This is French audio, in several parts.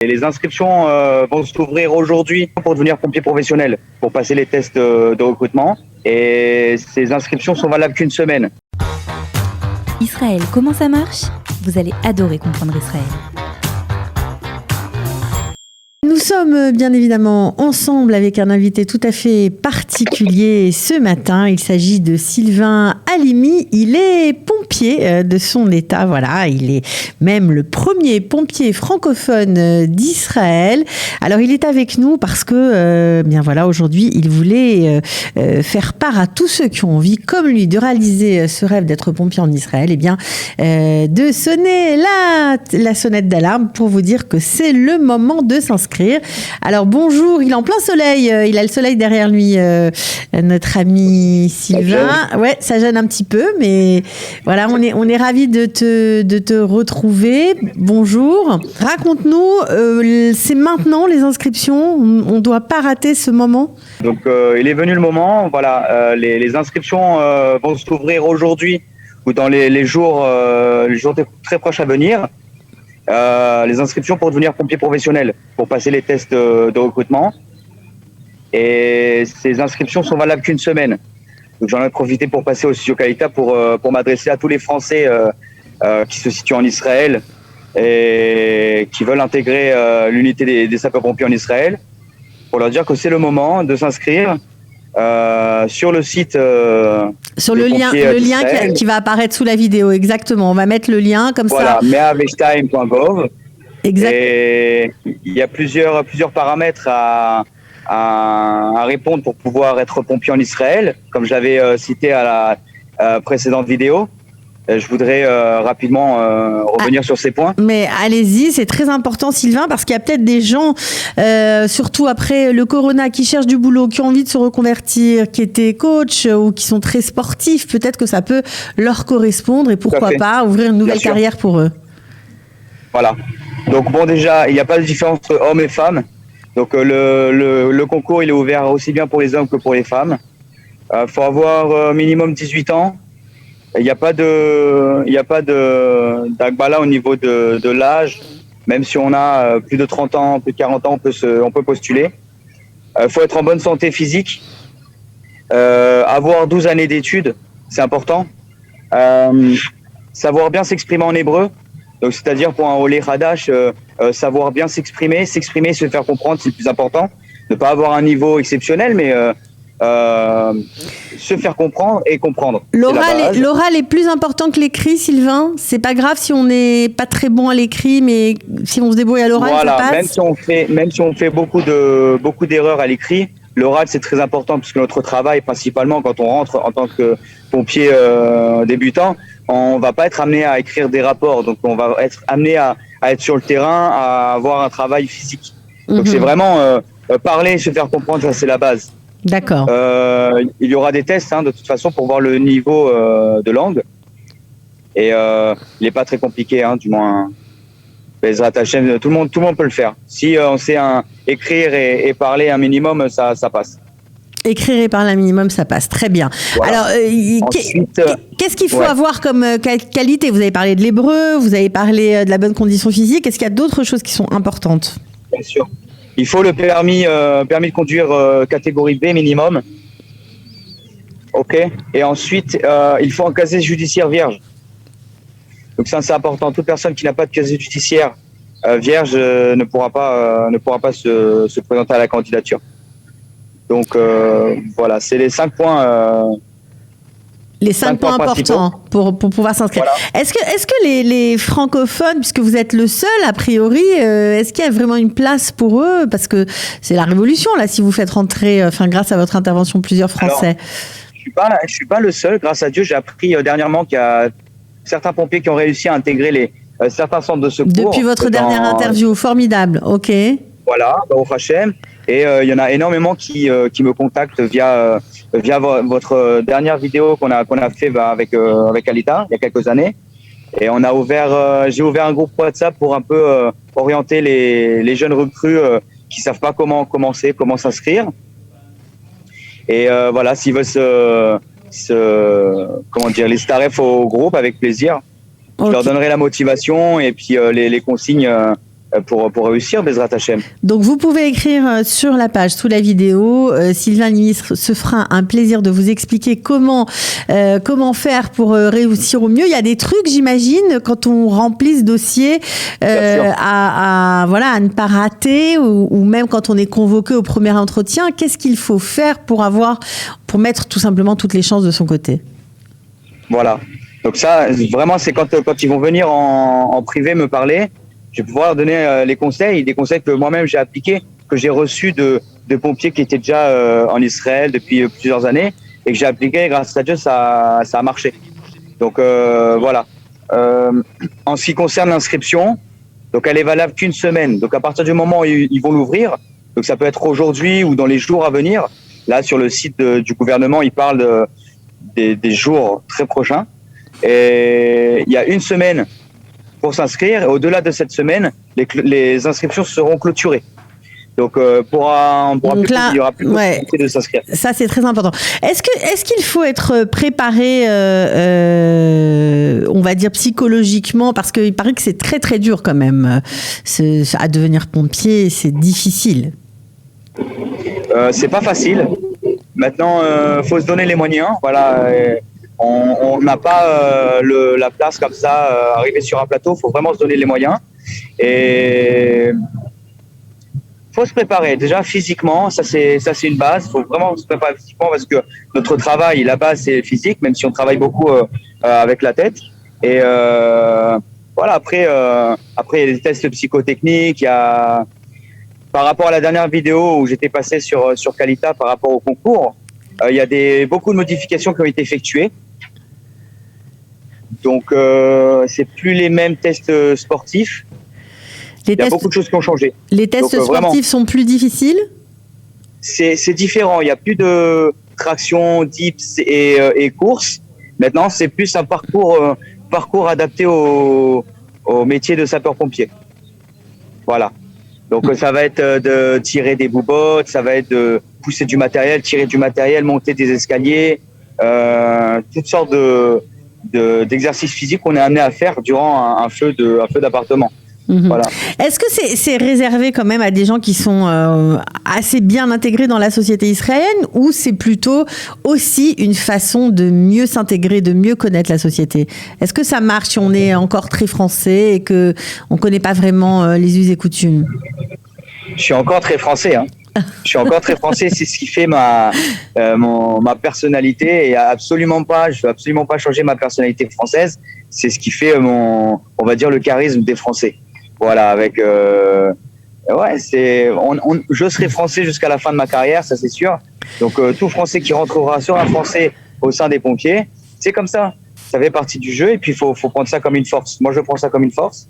Et les inscriptions vont s'ouvrir aujourd'hui pour devenir pompier professionnel, pour passer les tests de recrutement. Et ces inscriptions sont valables qu'une semaine. Israël, comment ça marche ? Vous allez adorer comprendre Israël. Nous sommes bien évidemment ensemble avec un invité tout à fait particulier ce matin. Il s'agit de Sylvain Halimi. Il est pompier de son état. Voilà, il est même le premier pompier francophone d'Israël. Alors, il est avec nous parce que, bien voilà, aujourd'hui, il voulait faire part à tous ceux qui ont envie, comme lui, de réaliser ce rêve d'être pompier en Israël, et bien, de sonner la sonnette d'alarme pour vous dire que c'est le moment de s'inscrire. Alors bonjour, il est en plein soleil, il a le soleil derrière lui, notre ami Sylvain. Ouais, ça gêne un petit peu, mais voilà, on est ravis de te retrouver. Bonjour, raconte-nous, c'est maintenant les inscriptions, on ne doit pas rater ce moment. Donc il est venu le moment, voilà, les inscriptions vont s'ouvrir aujourd'hui ou dans les jours très proches à venir. Les inscriptions pour devenir pompier professionnel, pour passer les tests de recrutement. Et ces inscriptions sont valables qu'une semaine. Donc j'en ai profité pour passer au studio Kalita pour m'adresser à tous les Français qui se situent en Israël et qui veulent intégrer l'unité des sapeurs-pompiers en Israël, pour leur dire que c'est le moment de s'inscrire sur le site sur le lien qui va apparaître sous la vidéo. Exactement, on va mettre le lien comme voilà, ça. meaveshtaim.gov. Exact. Et il y a plusieurs paramètres à répondre pour pouvoir être pompier en Israël, comme je l'avais cité à la précédente vidéo. Je voudrais rapidement revenir sur ces points. Mais allez-y, c'est très important, Sylvain, parce qu'il y a peut-être des gens, surtout après le corona, qui cherchent du boulot, qui ont envie de se reconvertir, qui étaient coachs ou qui sont très sportifs. Peut-être que ça peut leur correspondre et pourquoi pas ouvrir une nouvelle carrière pour eux. Voilà. Donc bon, déjà, il n'y a pas de différence entre hommes et femmes. Donc le concours, il est ouvert aussi bien pour les hommes que pour les femmes. Faut avoir minimum 18 ans. Il n'y a pas d'Agbala au niveau de l'âge. Même si on a plus de 30 ans, plus de 40 ans, on peut postuler. Faut être en bonne santé physique. Avoir 12 années d'études, c'est important. Savoir bien s'exprimer en hébreu. Donc, c'est-à-dire pour un Olé Hadash, savoir bien s'exprimer, se faire comprendre, c'est le plus important. Ne pas avoir un niveau exceptionnel, mais se faire comprendre et comprendre. L'oral est plus important que l'écrit, Sylvain. C'est pas grave si on n'est pas très bon à l'écrit, mais si on se débrouille à l'oral, voilà, ça passe. Même si on fait beaucoup d'erreurs à l'écrit, l'oral c'est très important puisque notre travail, principalement quand on rentre en tant que pompier débutant, on va pas être amené à écrire des rapports, donc on va être amené à être sur le terrain, à avoir un travail physique. Donc c'est vraiment parler, se faire comprendre, ça c'est la base. D'accord. Il y aura des tests de toute façon pour voir le niveau de langue. Et il n'est pas très compliqué, du moins. Bezrat Hashem, tout le monde peut le faire. Si on sait écrire et parler un minimum, ça passe. Écrire et parler un minimum, ça passe. Très bien. Voilà. Alors, ensuite, qu'est-ce qu'il faut avoir comme qualité ? Vous avez parlé de l'hébreu, vous avez parlé de la bonne condition physique. Est-ce qu'il y a d'autres choses qui sont importantes ? Bien sûr. Il faut le permis de conduire catégorie B minimum. OK. Et ensuite, il faut un casier judiciaire vierge. Donc ça, c'est important. Toute personne qui n'a pas de casier judiciaire vierge ne pourra pas se présenter à la candidature. Donc voilà, c'est les 5 points. Les 5 points importants pour pouvoir s'inscrire. Voilà. Est-ce que les francophones, puisque vous êtes le seul a priori, est-ce qu'il y a vraiment une place pour eux ? Parce que c'est la révolution là, si vous faites rentrer, grâce à votre intervention, plusieurs Français. Alors, je suis pas le seul. Grâce à Dieu, j'ai appris dernièrement qu'il y a certains pompiers qui ont réussi à intégrer certains centres de secours. Depuis votre dernière interview, formidable. Ok. Voilà, au Hachem. Et il y en a énormément qui me contactent via votre dernière vidéo qu'on a fait avec Alita il y a quelques années. Et j'ai ouvert un groupe WhatsApp pour un peu orienter les jeunes recrues qui savent pas comment commencer, comment s'inscrire. Et voilà, s'ils veulent les staref au groupe, avec plaisir. Okay. Je leur donnerai la motivation et puis les consignes pour réussir, Bezrat Hachem. Donc vous pouvez écrire sur la page sous la vidéo. Sylvain Halimi se fera un plaisir de vous expliquer comment faire pour réussir au mieux. Il y a des trucs, j'imagine, quand on remplit ce dossier à ne pas rater ou même quand on est convoqué au premier entretien. Qu'est-ce qu'il faut faire pour mettre tout simplement toutes les chances de son côté? Voilà. Donc ça, vraiment, c'est quand ils vont venir en privé me parler. Je vais pouvoir donner des conseils que moi-même j'ai appliqués, que j'ai reçus de pompiers qui étaient déjà en Israël depuis plusieurs années et que j'ai appliqué. Grâce à Dieu, ça a marché. Donc voilà. En ce qui concerne l'inscription, donc elle est valable qu'une semaine. Donc à partir du moment où ils vont l'ouvrir, donc ça peut être aujourd'hui ou dans les jours à venir. Là, sur le site du gouvernement, ils parlent des jours très prochains. Et il y a une semaine pour s'inscrire, et au-delà de cette semaine, les inscriptions seront clôturées. Donc, il y aura plus de possibilité de s'inscrire. Ça, c'est très important. Est-ce qu'il faut être préparé, on va dire psychologiquement, parce qu'il paraît que c'est très très dur quand même à devenir pompier, c'est difficile. C'est pas facile. Maintenant, faut se donner les moyens. Voilà. On n'a pas la place comme ça, arriver sur un plateau. Il faut vraiment se donner les moyens. Et faut se préparer. Déjà physiquement, ça c'est une base. Il faut vraiment se préparer physiquement parce que notre travail, la base, c'est physique, même si on travaille beaucoup avec la tête. Et voilà. Après, il y a des tests psychotechniques. Par rapport à la dernière vidéo où j'étais passé sur Kalita par rapport au concours, il y a beaucoup de modifications qui ont été effectuées. Donc, c'est plus les mêmes tests sportifs. Il y a beaucoup de choses qui ont changé. Les tests sportifs sont plus difficiles ? C'est différent. Il n'y a plus de traction, dips et courses. Maintenant, c'est plus un parcours adapté au métier de sapeur-pompier. Voilà. Donc, ça va être de tirer des boubottes, ça va être de pousser du matériel, tirer du matériel, monter des escaliers, toutes sortes d'exercices physiques qu'on est amené à faire durant un feu d'appartement. Mmh. Voilà. Est-ce que c'est réservé quand même à des gens qui sont assez bien intégrés dans la société israélienne ou c'est plutôt aussi une façon de mieux s'intégrer, de mieux connaître la société? Est-ce que ça marche si on est encore très français et qu'on ne connaît pas vraiment les us et coutumes? Je suis encore très français. Je suis encore très français. C'est ce qui fait ma personnalité et je veux absolument pas changer ma personnalité française. C'est ce qui fait on va dire, le charisme des Français. Voilà, je serai français jusqu'à la fin de ma carrière, ça c'est sûr. Donc tout Français qui rentrera sera français au sein des pompiers. C'est comme ça. Ça fait partie du jeu et puis il faut prendre ça comme une force. Moi je prends ça comme une force.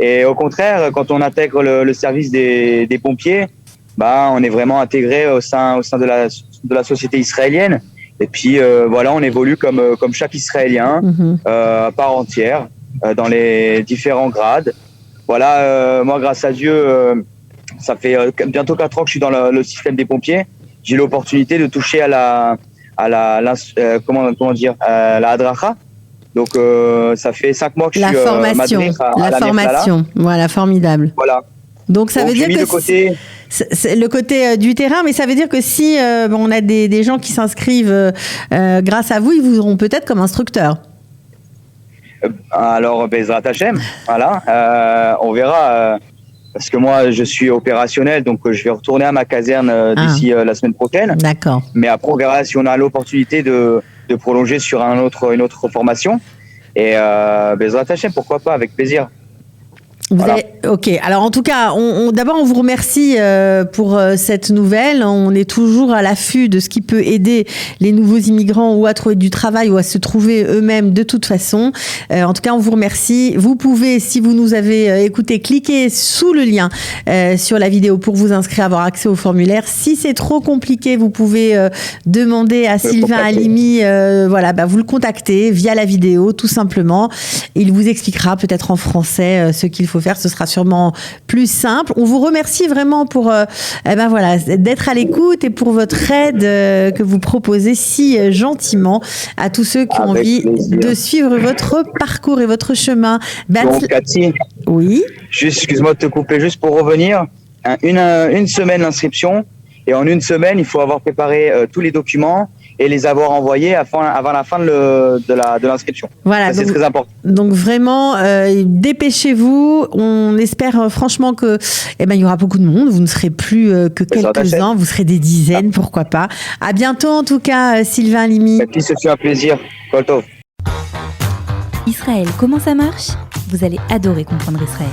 Et au contraire, quand on intègre le service des pompiers, on est vraiment intégré au sein de la société israélienne. Et puis voilà, on évolue comme chaque Israélien, à part entière, dans les différents grades. Voilà, moi, grâce à Dieu, ça fait bientôt 4 ans que je suis dans le système des pompiers. J'ai l'opportunité de toucher à la Hadracha. Donc, ça fait 5 mois que je suis madrich à la formation. Voilà, formidable. Voilà. Donc, ça veut dire que c'est le côté du terrain, mais ça veut dire que si on a des gens qui s'inscrivent grâce à vous, ils vous auront peut-être comme instructeur. Alors, Bezrat Hachem, voilà, on verra. Parce que moi, je suis opérationnel, donc je vais retourner à ma caserne d'ici la semaine prochaine. D'accord. Mais après, on verra si on a l'opportunité de prolonger sur une autre formation. Et Bezrat Hachem, pourquoi pas, avec plaisir. Voilà. Ok. Alors en tout cas, d'abord on vous remercie pour cette nouvelle. On est toujours à l'affût de ce qui peut aider les nouveaux immigrants ou à trouver du travail ou à se trouver eux-mêmes de toute façon. En tout cas, on vous remercie. Vous pouvez, si vous nous avez écouté, cliquer sous le lien sur la vidéo pour vous inscrire, avoir accès au formulaire. Si c'est trop compliqué, vous pouvez demander à Sylvain Halimi, vous le contactez via la vidéo tout simplement. Il vous expliquera peut-être en français ce qu'il faut faut faire, ce sera sûrement plus simple. On vous remercie vraiment pour d'être à l'écoute et pour votre aide que vous proposez si gentiment à tous ceux qui ont envie de suivre votre parcours et votre chemin. Donc, Cathy, oui. Juste, excuse-moi de te couper, juste pour revenir, une semaine l'inscription, et en une semaine, il faut avoir préparé tous les documents et les avoir envoyés avant la fin de l'inscription. Voilà, ça, c'est très important. Donc vraiment, dépêchez-vous. On espère franchement que, il y aura beaucoup de monde. Vous ne serez plus que quelques-uns, vous serez des dizaines, pourquoi pas. À bientôt en tout cas, Sylvain Halimi. Cathy, ce fut un plaisir. Kol Tov. Israël, comment ça marche? Vous allez adorer comprendre Israël.